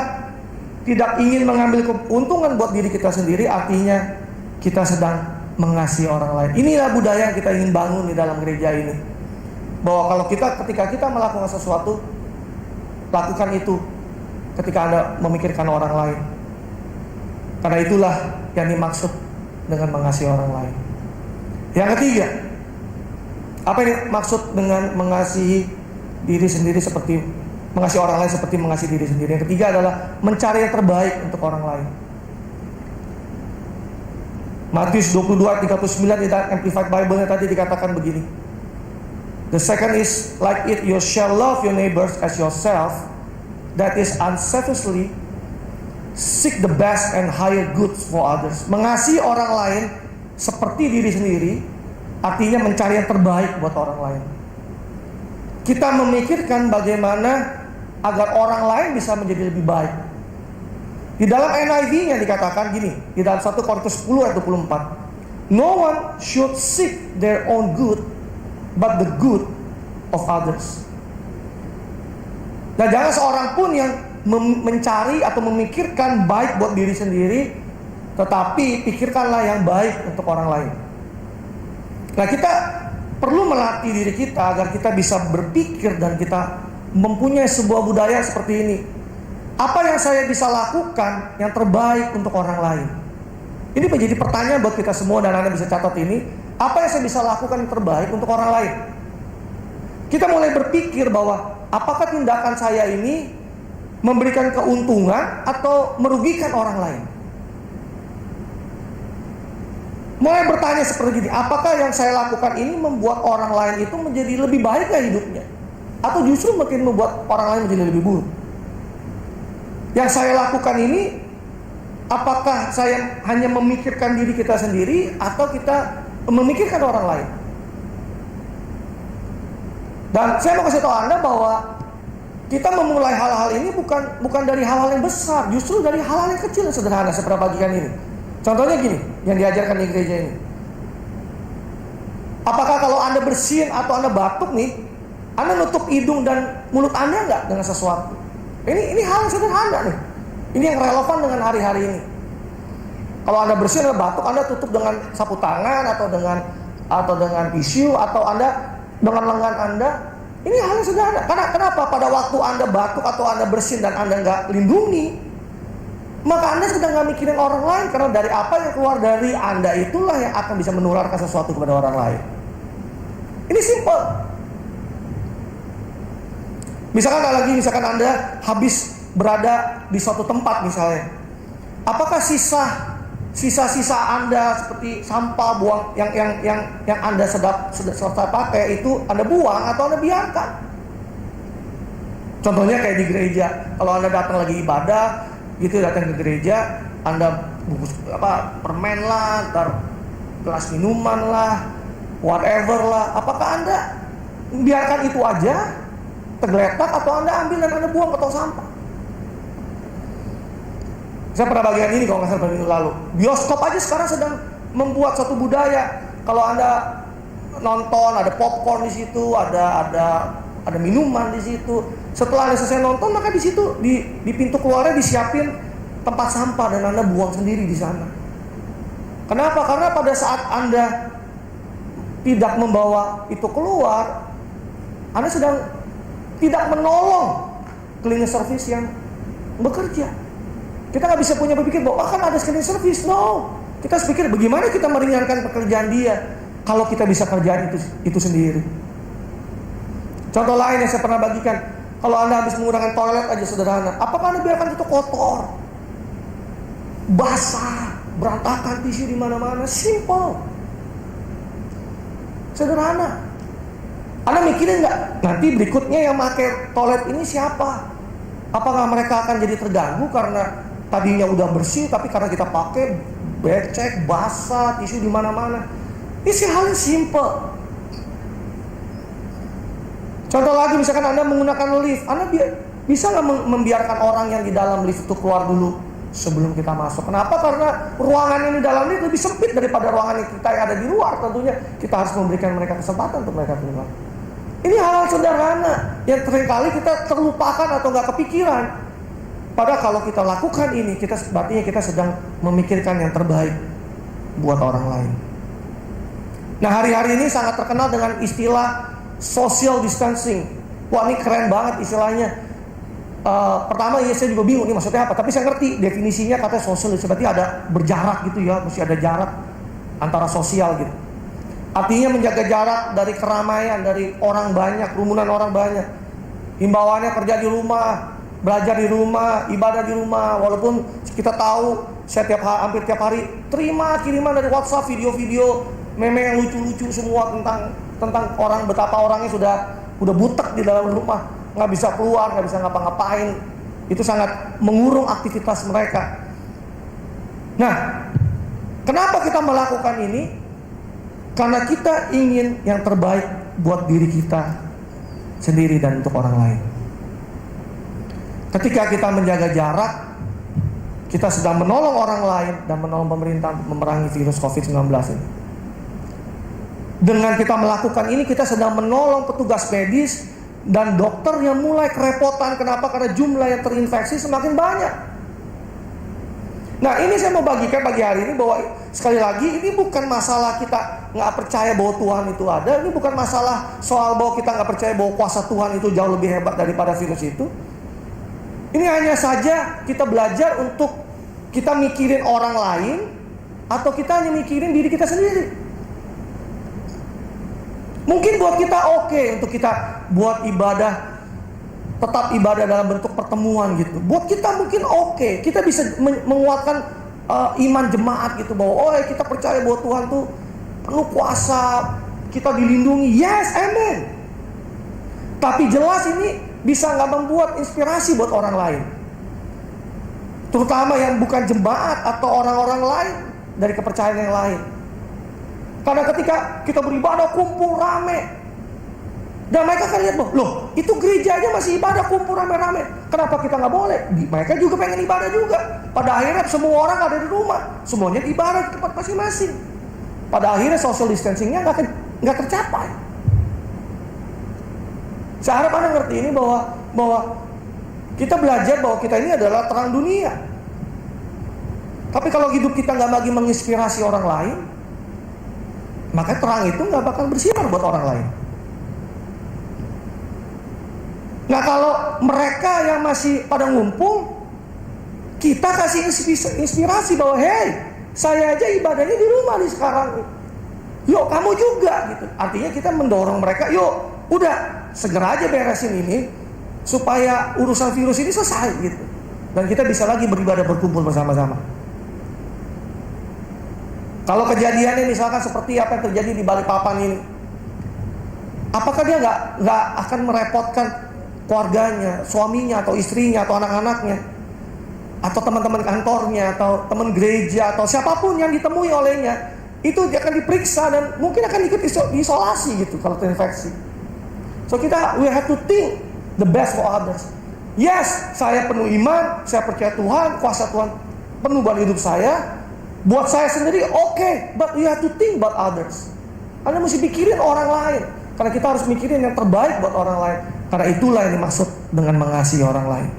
tidak ingin mengambil keuntungan buat diri kita sendiri, artinya kita sedang mengasihi orang lain. Inilah budaya yang kita ingin bangun di dalam gereja ini. Bahwa kalau ketika kita melakukan sesuatu, lakukan itu ketika Anda memikirkan orang lain. Karena itulah yang dimaksud dengan mengasihi orang lain. Yang ketiga, apa yang dimaksud dengan mengasihi diri sendiri seperti mengasihi orang lain seperti mengasihi diri sendiri? Yang ketiga adalah mencari yang terbaik untuk orang lain. Matius 22:39 di Amplified Bible-nya tadi dikatakan begini. The second is like it, you shall love your neighbors as yourself. That is unselfishly seek the best and higher goods for others. Mengasihi orang lain seperti diri sendiri, artinya mencari yang terbaik buat orang lain. Kita memikirkan bagaimana agar orang lain bisa menjadi lebih baik. Di dalam NIV-nya dikatakan gini, di dalam 1 Korintus 10 ayat 24. No one should seek their own good, but the good of others. Nah, jangan seorang pun yang mencari atau memikirkan baik buat diri sendiri, tetapi pikirkanlah yang baik untuk orang lain. Nah, kita perlu melatih diri kita agar kita bisa berpikir dan kita mempunyai sebuah budaya seperti ini. Apa yang saya bisa lakukan yang terbaik untuk orang lain? Ini menjadi pertanyaan buat kita semua, dan Anda bisa catat ini. Apa yang saya bisa lakukan yang terbaik untuk orang lain? Kita mulai berpikir bahwa apakah tindakan saya ini memberikan keuntungan atau merugikan orang lain? Mulai bertanya seperti ini, apakah yang saya lakukan ini membuat orang lain itu menjadi lebih baik hidupnya? Atau justru makin membuat orang lain menjadi lebih buruk? Yang saya lakukan ini, apakah saya hanya memikirkan diri kita sendiri atau kita memikirkan orang lain? Dan saya mau kasih tahu Anda bahwa kita memulai hal-hal ini bukan dari hal-hal yang besar, justru dari hal-hal yang kecil dan sederhana seperti bagikan ini. Contohnya gini, yang diajarkan di gereja ini. Apakah kalau Anda bersin atau Anda batuk nih, Anda nutup hidung dan mulut Anda enggak dengan sesuatu? Ini hal yang sederhana nih. Ini yang relevan dengan hari-hari ini. Kalau Anda bersin, Anda batuk, Anda tutup dengan sapu tangan atau dengan tisu, atau Anda dengan lengan Anda. Ini hal yang sederhana. Karena kenapa? Pada waktu Anda batuk atau Anda bersin dan Anda nggak lindungi, maka Anda sedang nggak mikirin orang lain. Karena dari apa yang keluar dari Anda itulah yang akan bisa menularkan sesuatu kepada orang lain. Ini simple. Misalkan Anda habis berada di suatu tempat misalnya. Apakah sisa-sisa Anda seperti sampah buang yang Anda selesai pakai itu Anda buang atau Anda biarkan? Contohnya kayak di gereja, kalau Anda datang lagi ibadah, gitu datang ke gereja, Anda bungkus permen lah, gelas minuman lah, whatever lah. Apakah Anda biarkan itu aja tergeletak atau Anda ambil dan Anda buang ke tong sampah? Saya pernah bagian ini kalau nggak salah minggu lalu. Bioskop aja sekarang sedang membuat satu budaya. Kalau Anda nonton, ada popcorn di situ, ada minuman di situ. Setelah Anda selesai nonton, maka di situ di pintu keluarnya disiapin tempat sampah dan Anda buang sendiri di sana. Kenapa? Karena pada saat Anda tidak membawa itu keluar, Anda sedang tidak menolong cleaning service yang bekerja. Kita nggak bisa punya berpikir bahwa kan ada cleaning service. No, kita harus pikir bagaimana kita meringankan pekerjaan dia kalau kita bisa kerjaan itu sendiri. Contoh lain yang saya pernah bagikan, kalau Anda habis menggunakan toilet aja sederhana, apakah Anda biarkan itu kotor, basah, berantakan, tisu di mana-mana? Simple, sederhana. Anda mikirin nggak nanti berikutnya yang pakai toilet ini siapa? Apakah mereka akan jadi terganggu karena tadinya udah bersih tapi karena kita pakai becek, basah, tisu di mana-mana? Ini hal yang simple. Contoh lagi, misalkan Anda menggunakan lift, Anda bisa nggak membiarkan orang yang di dalam lift itu keluar dulu sebelum kita masuk? Kenapa? Karena ruangan yang di dalam lift lebih sempit daripada ruangan yang kita yang ada di luar. Tentunya kita harus memberikan mereka kesempatan untuk mereka keluar. Ini hal-hal sederhana yang seringkali kita terlupakan atau nggak kepikiran. Padahal kalau kita lakukan ini, artinya kita sedang memikirkan yang terbaik buat orang lain. Nah, hari-hari ini sangat terkenal dengan istilah social distancing. Wah, ini keren banget istilahnya. Pertama ya saya juga bingung ini maksudnya apa, tapi saya ngerti definisinya, katanya social distancing berarti ada berjarak gitu ya, mesti ada jarak antara sosial gitu. Artinya menjaga jarak dari keramaian, dari orang banyak, kerumunan orang banyak. Himbauannya kerja di rumah, belajar di rumah, ibadah di rumah. Walaupun kita tahu saya hampir tiap hari terima kiriman dari WhatsApp video-video meme yang lucu-lucu semua tentang orang, betapa orangnya udah butek di dalam rumah, nggak bisa keluar, nggak bisa ngapa-ngapain. Itu sangat mengurung aktivitas mereka. Nah, kenapa kita melakukan ini? Karena kita ingin yang terbaik buat diri kita sendiri dan untuk orang lain. Ketika kita menjaga jarak, kita sedang menolong orang lain dan menolong pemerintah untuk memerangi virus COVID-19 ini. Dengan kita melakukan ini, kita sedang menolong petugas medis dan dokter yang mulai kerepotan. Kenapa? Karena jumlah yang terinfeksi semakin banyak. Nah, ini saya mau bagikan pagi hari ini bahwa sekali lagi ini bukan masalah kita nggak percaya bahwa Tuhan itu ada. Ini bukan masalah soal bahwa kita nggak percaya bahwa kuasa Tuhan itu jauh lebih hebat daripada virus itu. Ini hanya saja kita belajar untuk kita mikirin orang lain atau kita hanya mikirin diri kita sendiri. Mungkin buat kita oke untuk kita buat ibadah, tetap ibadah dalam bentuk pertemuan gitu. Buat kita mungkin oke, kita bisa menguatkan iman jemaat gitu, bahwa kita percaya bahwa Tuhan tuh penuh kuasa, kita dilindungi. Yes, amen. Tapi jelas ini bisa nggak membuat inspirasi buat orang lain, terutama yang bukan jemaat atau orang-orang lain dari kepercayaan yang lain. Karena ketika kita beribadah kumpul rame, dan mereka kan lihat, loh itu gereja aja masih ibadah kumpul rame-rame, kenapa kita nggak boleh? Mereka juga pengen ibadah juga. Pada akhirnya semua orang ada di rumah, semuanya ibadah di tempat masing-masing. Pada akhirnya social distancingnya nggak tercapai. Saya harap Anda ngerti ini bahwa kita belajar bahwa kita ini adalah terang dunia. Tapi kalau hidup kita nggak lagi menginspirasi orang lain, maka terang itu nggak bakal bersinar buat orang lain. Nah, kalau mereka yang masih pada ngumpul, kita kasih inspirasi bahwa hey, saya aja ibadahnya di rumah nih sekarang. Yuk kamu juga gitu. Artinya kita mendorong mereka, yuk udah segera aja beresin ini supaya urusan virus ini selesai gitu. Dan kita bisa lagi beribadah berkumpul bersama-sama. Kalau kejadiannya misalkan seperti apa yang terjadi di Balikpapan ini, apakah dia nggak akan merepotkan keluarganya, suaminya atau istrinya atau anak-anaknya, atau teman-teman kantornya atau teman gereja atau siapapun yang ditemui olehnya, itu dia akan diperiksa dan mungkin akan ikut isolasi gitu kalau terinfeksi. So we have to think the best for others. Yes, saya penuh iman, saya percaya Tuhan, kuasa Tuhan penuh dalam hidup saya. Buat saya sendiri oke, but you have to think about others. Anda mesti pikirin orang lain. Karena kita harus mikirin yang terbaik buat orang lain. Karena itulah yang dimaksud dengan mengasihi orang lain.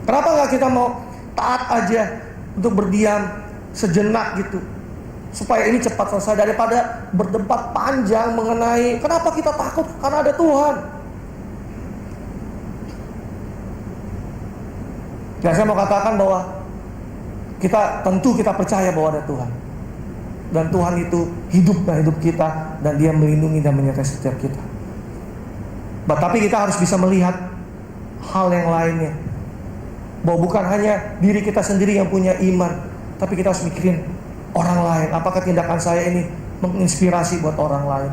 Kenapa nggak kita mau taat aja untuk berdiam sejenak gitu, supaya ini cepat selesai, daripada berdebat panjang mengenai kenapa kita takut, karena ada Tuhan. Ya, saya mau katakan bahwa kita percaya bahwa ada Tuhan, dan Tuhan itu hidup dan hidup kita, dan Dia melindungi dan menyertai setiap kita. Tapi kita harus bisa melihat hal yang lainnya, bahwa bukan hanya diri kita sendiri yang punya iman, tapi kita harus mikirin orang lain. Apakah tindakan saya ini menginspirasi buat orang lain?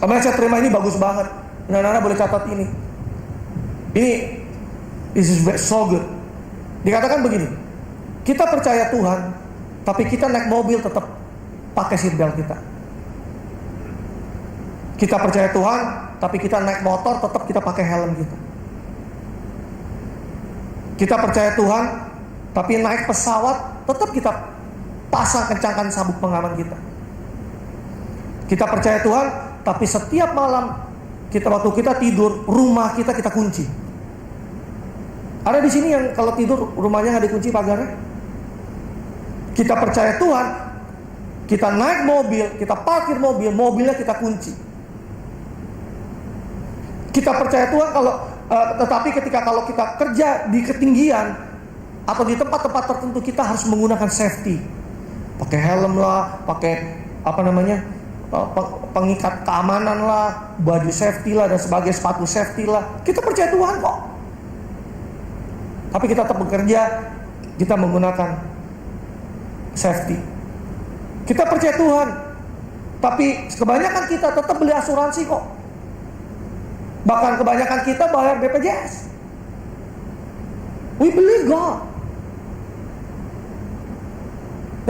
Apa yang saya terima ini bagus banget. Anak-anak boleh catat ini. This is so good. Dikatakan begini, kita percaya Tuhan, tapi kita naik mobil tetap pakai seatbelt kita. Kita percaya Tuhan, tapi kita naik motor tetap kita pakai helm kita. Kita percaya Tuhan, tapi naik pesawat tetap kita pasang kencangkan sabuk pengaman kita. Kita percaya Tuhan, tapi setiap malam waktu kita tidur, rumah kita kunci. Ada di sini yang kalau tidur rumahnya nggak dikunci pagarnya? Kita percaya Tuhan, kita naik mobil, kita parkir mobil, mobilnya kita kunci. Kita percaya Tuhan tetapi kalau kita kerja di ketinggian atau di tempat-tempat tertentu, kita harus menggunakan safety, pakai helm lah, pakai pengikat keamanan lah, baju safety lah, dan sebagai sepatu safety lah. Kita percaya Tuhan kok, tapi kita tetap bekerja, kita menggunakan safety. Kita percaya Tuhan, tapi kebanyakan kita tetap beli asuransi kok. Bahkan kebanyakan kita bayar BPJS. We believe God.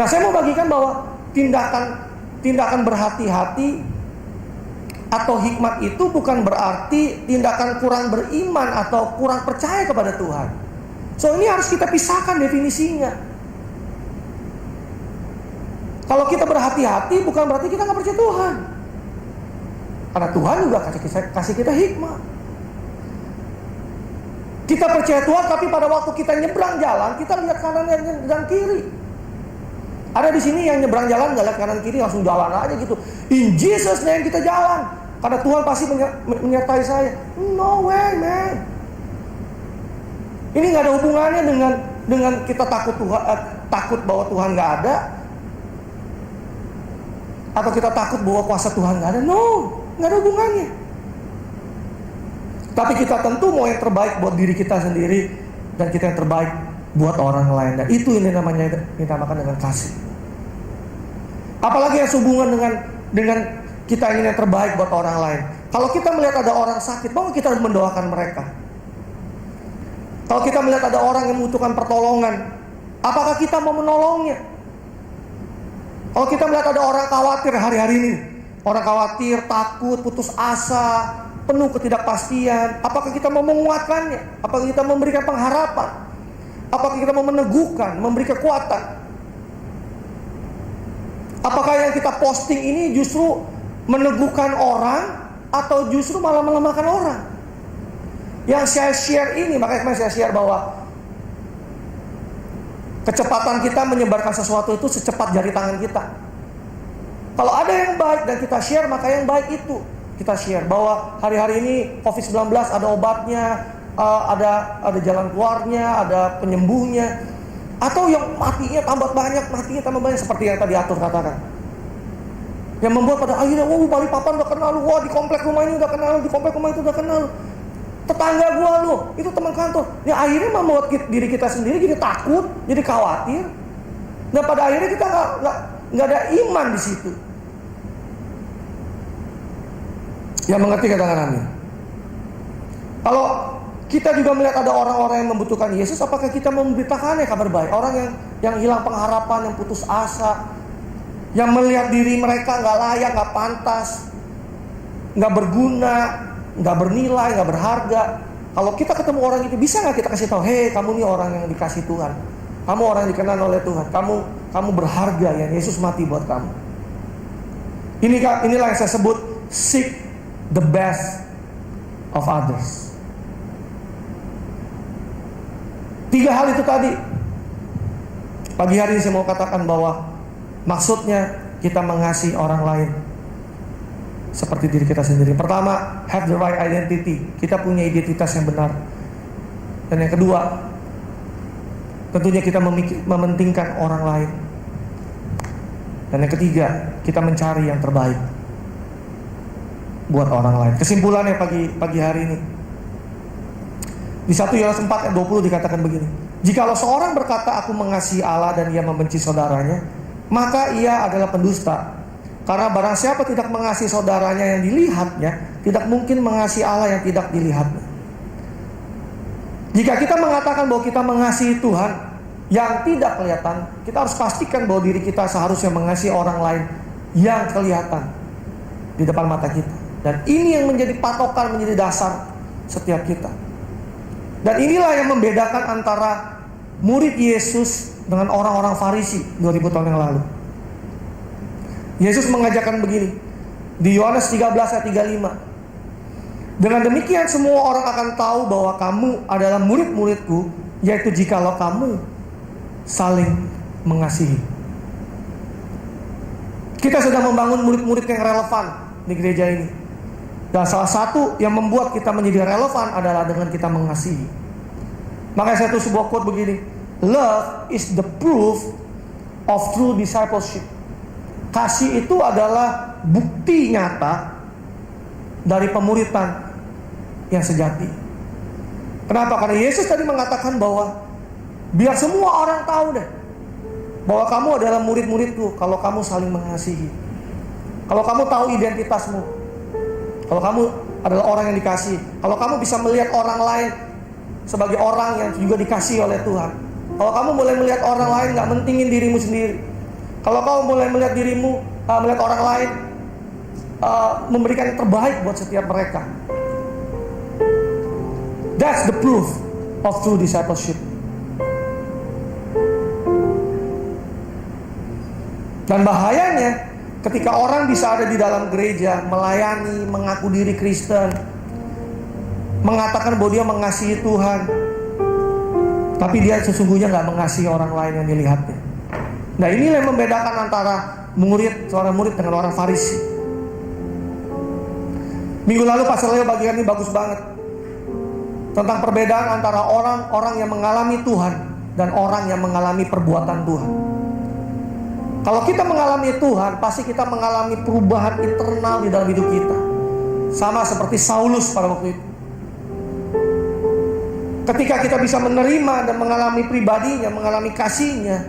Nah, saya mau bagikan bahwa tindakan berhati-hati atau hikmat itu bukan berarti tindakan kurang beriman atau kurang percaya kepada Tuhan. So, ini harus kita pisahkan definisinya. Kalau kita berhati-hati bukan berarti kita nggak percaya Tuhan. Karena Tuhan juga kasih kita hikmat. Kita percaya Tuhan, tapi pada waktu kita nyebrang jalan, kita lihat kanan dan kiri. Ada di sini yang nyebrang jalan nggak lihat kanan kiri, langsung jalan aja gitu. In Jesus name kita jalan, karena Tuhan pasti menyertai saya. No way, man. Ini nggak ada hubungannya dengan kita takut bahwa Tuhan nggak ada, atau kita takut bahwa kuasa Tuhan nggak ada. No, nggak ada hubungannya. Tapi kita tentu mau yang terbaik buat diri kita sendiri, dan kita yang terbaik buat orang lain. Dan itu ini dinamakan dengan kasih. Apalagi yang sehubungan dengan kita ingin yang terbaik buat orang lain. Kalau kita melihat ada orang sakit, maka kita harus mendoakan mereka. Kalau kita melihat ada orang yang membutuhkan pertolongan, apakah kita mau menolongnya? Kalau kita melihat ada orang khawatir hari-hari ini, orang khawatir, takut, putus asa, penuh ketidakpastian, apakah kita mau menguatkannya? Apakah kita memberikan pengharapan? Apakah kita mau meneguhkan, memberi kekuatan? Apakah yang kita posting ini justru meneguhkan orang, atau justru malah melemahkan orang? Yang saya share ini, makanya saya share bahwa kecepatan kita menyebarkan sesuatu itu secepat jari tangan kita. Kalau ada yang baik dan kita share, maka yang baik itu kita share. Bahwa hari-hari ini COVID-19 ada obatnya, ada jalan keluarnya, ada penyembuhnya. Atau yang matinya tambah banyak, seperti yang tadi Atur katakan. Yang membuat pada akhirnya, wah Balikpapan udah kenal lu, wah di komplek rumah ini udah kenal lu, di komplek rumah itu udah kenal lu, tetangga gua lu, itu teman kantor. Ya akhirnya membuat diri kita sendiri jadi takut, jadi khawatir. Dan pada akhirnya kita nggak ada iman di situ. Yang mengerti katakan amin. Kalau kita juga melihat ada orang-orang yang membutuhkan Yesus, apakah kita memberitakannya kabar baik? Orang yang hilang pengharapan, yang putus asa, yang melihat diri mereka nggak layak, nggak pantas, nggak berguna, nggak bernilai, nggak berharga. Kalau kita ketemu orang itu, bisa nggak kita kasih tahu, hei kamu nih orang yang dikasih Tuhan, kamu orang yang dikenal oleh Tuhan, kamu berharga, ya Yesus mati buat kamu. Inilah yang saya sebut seek the best of others. 3 hal itu tadi. Pagi hari ini saya mau katakan bahwa maksudnya kita mengasihi orang lain seperti diri kita sendiri. Pertama, have the right identity. Kita punya identitas yang benar. Dan yang kedua, tentunya kita mementingkan orang lain. Dan yang ketiga, kita mencari yang terbaik buat orang lain. Kesimpulannya pagi hari ini, di 1 Yohanes 4 ayat 20 dikatakan begini: jikalau seorang berkata aku mengasihi Allah dan ia membenci saudaranya, maka ia adalah pendusta. Karena barang siapa tidak mengasihi saudaranya yang dilihatnya, tidak mungkin mengasihi Allah yang tidak dilihatnya. Jika kita mengatakan bahwa kita mengasihi Tuhan yang tidak kelihatan, kita harus pastikan bahwa diri kita seharusnya mengasihi orang lain yang kelihatan di depan mata kita. Dan ini yang menjadi patokan, menjadi dasar setiap kita. Dan inilah yang membedakan antara murid Yesus dengan orang-orang Farisi 2000 tahun yang lalu. Yesus mengajarkan begini di Yohanes 13 ayat 35. Dengan demikian semua orang akan tahu bahwa kamu adalah murid-muridku, yaitu jikalau kamu saling mengasihi. Kita sedang membangun murid-murid yang relevan di gereja ini. Dan salah satu yang membuat kita menjadi relevan adalah dengan kita mengasihi. Makanya saya tulis sebuah quote begini: love is the proof of true discipleship. Kasih itu adalah bukti nyata dari pemuritan yang sejati. Kenapa? Karena Yesus tadi mengatakan bahwa biar semua orang tahu deh bahwa kamu adalah murid-muridku kalau kamu saling mengasihi. Kalau kamu tahu identitasmu, kalau kamu adalah orang yang dikasihi, kalau kamu bisa melihat orang lain sebagai orang yang juga dikasihi oleh Tuhan, kalau kamu mulai melihat orang lain gak mentingin dirimu sendiri, kalau kamu mulai melihat melihat orang lain memberikan yang terbaik buat setiap mereka, that's the proof of true discipleship. Dan bahayanya ketika orang bisa ada di dalam gereja, melayani, mengaku diri Kristen, mengatakan bahwa dia mengasihi Tuhan, tapi dia sesungguhnya gak mengasihi orang lain yang dilihatnya. Nah, inilah yang membedakan antara seorang murid dengan orang Farisi. Minggu lalu Pastor Leo bagian ini bagus banget tentang perbedaan antara orang-orang yang mengalami Tuhan dan orang yang mengalami perbuatan Tuhan. Kalau kita mengalami Tuhan, pasti kita mengalami perubahan internal di dalam hidup kita. Sama seperti Saulus pada waktu itu. Ketika kita bisa menerima dan mengalami pribadinya, mengalami kasihnya,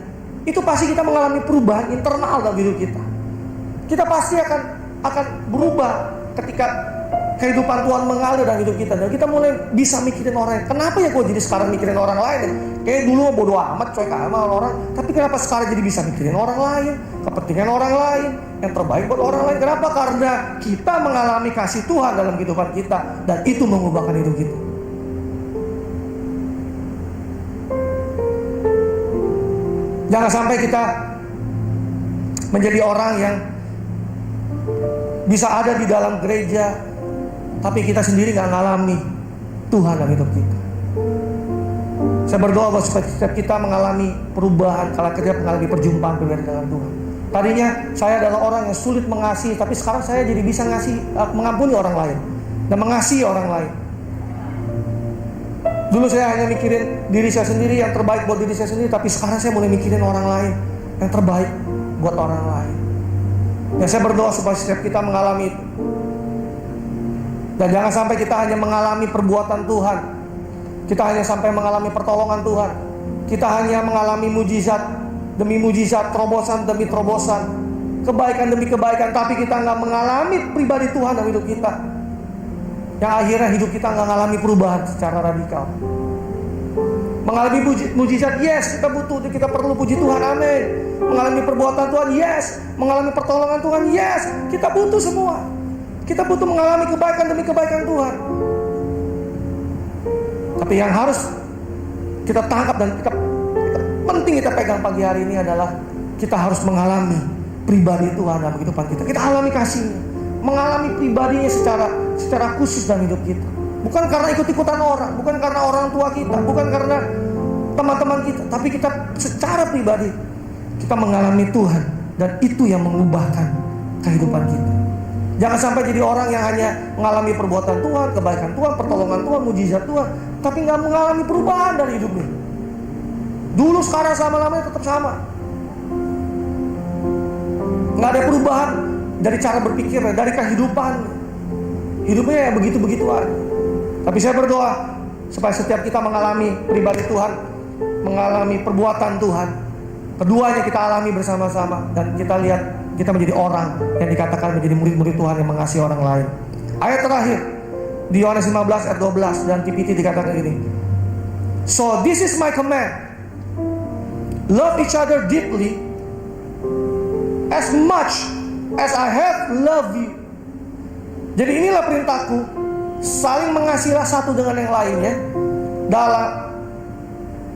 itu pasti kita mengalami perubahan internal dalam hidup kita. Kita pasti akan berubah ketika kehidupan Tuhan mengalir dalam hidup kita. Dan kita mulai bisa mikirin orang lain. Kenapa ya gue jadi sekarang mikirin orang lain? Kayak dulu bodo amat, cuek sama orang. Tapi kenapa sekarang jadi bisa mikirin orang lain, kepentingan orang lain, yang terbaik buat orang lain? Kenapa? Karena kita mengalami kasih Tuhan dalam kehidupan kita. Dan itu mengubahkan hidup kita. Jangan sampai kita menjadi orang yang bisa ada di dalam gereja, tapi kita sendiri gak ngalami Tuhan dalam hidup kita. Saya berdoa bahwa setiap kita mengalami perubahan, kalau kita mengalami perjumpaan pribadi dengan Tuhan. Tadinya saya adalah orang yang sulit mengasihi, tapi sekarang saya jadi bisa mengampuni orang lain dan mengasihi orang lain. Dulu saya hanya mikirin diri saya sendiri, yang terbaik buat diri saya sendiri, tapi sekarang saya mulai mikirin orang lain, yang terbaik buat orang lain. Dan saya berdoa supaya setiap kita mengalami itu. Dan jangan sampai kita hanya mengalami perbuatan Tuhan, kita hanya sampai mengalami pertolongan Tuhan, kita hanya mengalami mujizat demi mujizat, terobosan demi terobosan, kebaikan demi kebaikan, tapi kita nggak mengalami pribadi Tuhan dalam hidup kita. Yang akhirnya hidup kita nggak mengalami perubahan secara radikal. Mengalami mujizat, yes, kita perlu puji Tuhan, amin. Mengalami perbuatan Tuhan, yes. Mengalami pertolongan Tuhan, yes. Kita butuh semua. Kita butuh mengalami kebaikan demi kebaikan Tuhan. Tapi yang harus kita tangkap dan penting kita pegang pagi hari ini adalah kita harus mengalami pribadi Tuhan dalam kehidupan kita. Kita alami kasihnya, mengalami pribadinya secara khusus dalam hidup kita. Bukan karena ikut-ikutan orang, bukan karena orang tua kita, bukan karena teman-teman kita, tapi kita secara pribadi kita mengalami Tuhan, dan itu yang mengubahkan kehidupan kita. Jangan sampai jadi orang yang hanya mengalami perbuatan Tuhan, kebaikan Tuhan, pertolongan Tuhan, mujizat Tuhan, tapi nggak mengalami perubahan dari hidupnya. Dulu, sekarang, sama-lamanya tetap sama. Nggak ada perubahan dari cara berpikirnya, dari kehidupan. Hidupnya ya begitu-begitu aja. Tapi saya berdoa supaya setiap kita mengalami pribadi Tuhan, mengalami perbuatan Tuhan, keduanya kita alami bersama-sama, dan kita lihat kita menjadi orang yang dikatakan menjadi murid-murid Tuhan yang mengasihi orang lain. Ayat terakhir di Yohanes 15 ayat 12 dan TPT dikatakan ini. So this is my command, love each other deeply as much as I have loved you. Jadi inilah perintahku, saling mengasihilah satu dengan yang lainnya,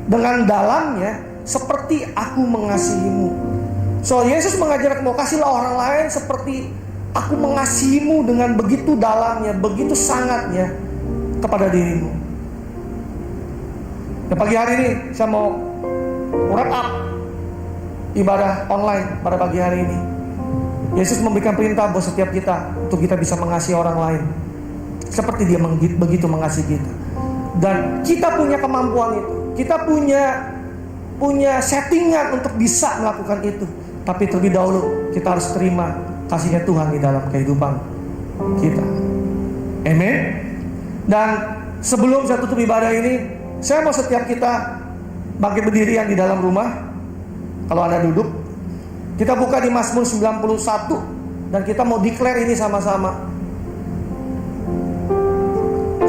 dengan dalamnya seperti aku mengasihimu. So Yesus mengajarkan, mau kasihlah orang lain seperti aku mengasihimu, dengan begitu dalamnya, begitu sangatnya kepada dirimu. Dan pagi hari ini saya mau wrap up ibadah online pada pagi hari ini. Yesus memberikan perintah buat setiap kita untuk kita bisa mengasihi orang lain seperti dia begitu mengasihi kita. Dan kita punya kemampuan itu, kita punya settingan untuk bisa melakukan itu. Tapi terlebih dahulu kita harus terima kasihnya Tuhan di dalam kehidupan kita. Amin. Dan sebelum saya tutup ibadah ini, saya mau setiap kita bangkit berdiri yang di dalam rumah. Kalau Anda duduk, kita buka di Mazmur 91 dan kita mau declare ini sama-sama.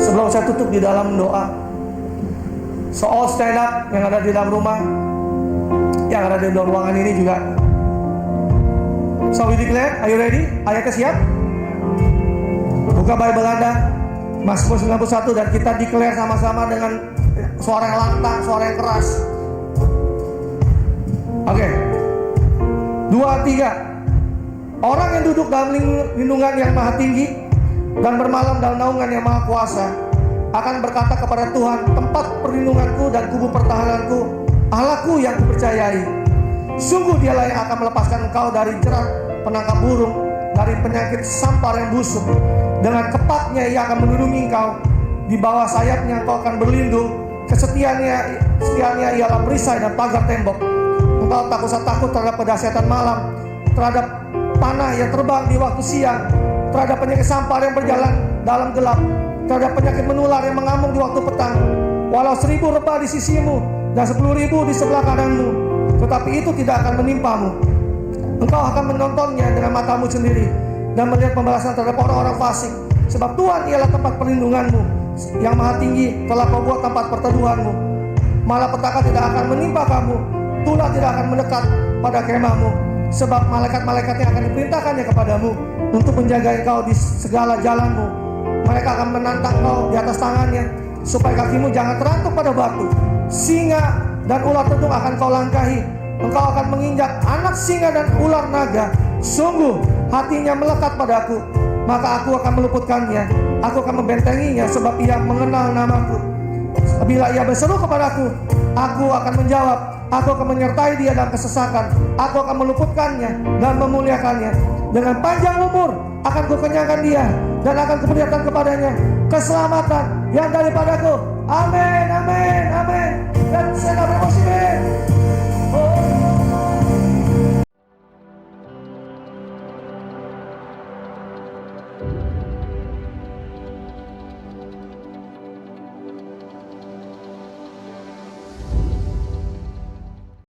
Sebelum saya tutup di dalam doa, so all stand up yang ada di dalam rumah, yang ada di dalam ruangan ini juga. So we declare, are you ready? Ayatnya siap? Buka Bible Anda, Mazmur 91, dan kita declare sama-sama dengan suara yang lantang, suara yang keras. Oke. 2, 3. Orang yang duduk dalam lindungan yang maha tinggi dan bermalam dalam naungan yang maha kuasa akan berkata kepada Tuhan, tempat perlindunganku dan kubu pertahananku, Allahku yang kupercayai. Sungguh dialah yang akan melepaskan engkau dari jerat penangkap burung, dari penyakit sampar yang busuk. Dengan kepatnya ia akan melindungi engkau, di bawah sayapnya engkau akan berlindung. Kesetiaannya ialah perisai dan pagar tembok. Engkau tak usah takut terhadap kedahsyatan malam, terhadap panah yang terbang di waktu siang, terhadap penyakit sampar yang berjalan dalam gelap, terhadap penyakit menular yang mengamuk di waktu petang. Walau 1000 rebah di sisimu dan 10.000 di sebelah kananmu, tetapi itu tidak akan menimpamu. Engkau akan menontonnya dengan matamu sendiri dan melihat pembalasan terhadap orang-orang fasik. Sebab Tuhan ialah tempat perlindunganmu, yang maha tinggi telah kau buat tempat perteduhanmu. Malapetaka tidak akan menimpa kamu, tulah tidak akan mendekat pada kemahmu. Sebab malaikat-malaikatnya akan diperintahkannya kepadamu untuk menjaga engkau di segala jalanmu. Mereka akan menantang kau di atas tangannya, supaya kakimu jangan terantuk pada batu. Singa dan ular tentung akan kau langkahi. Engkau akan menginjak anak singa dan ular naga. Sungguh hatinya melekat padaku, maka aku akan meluputkannya. Aku akan membentenginya, sebab ia mengenal namaku. Bila ia berseru kepadaku, aku akan menjawab. Aku akan menyertai dia dalam kesesakan. Aku akan meluputkannya dan memuliakannya. Dengan panjang umur akan kukenyangkan dia, dan akan kuperlihatkan kepadanya keselamatan yang daripadaku. Amin.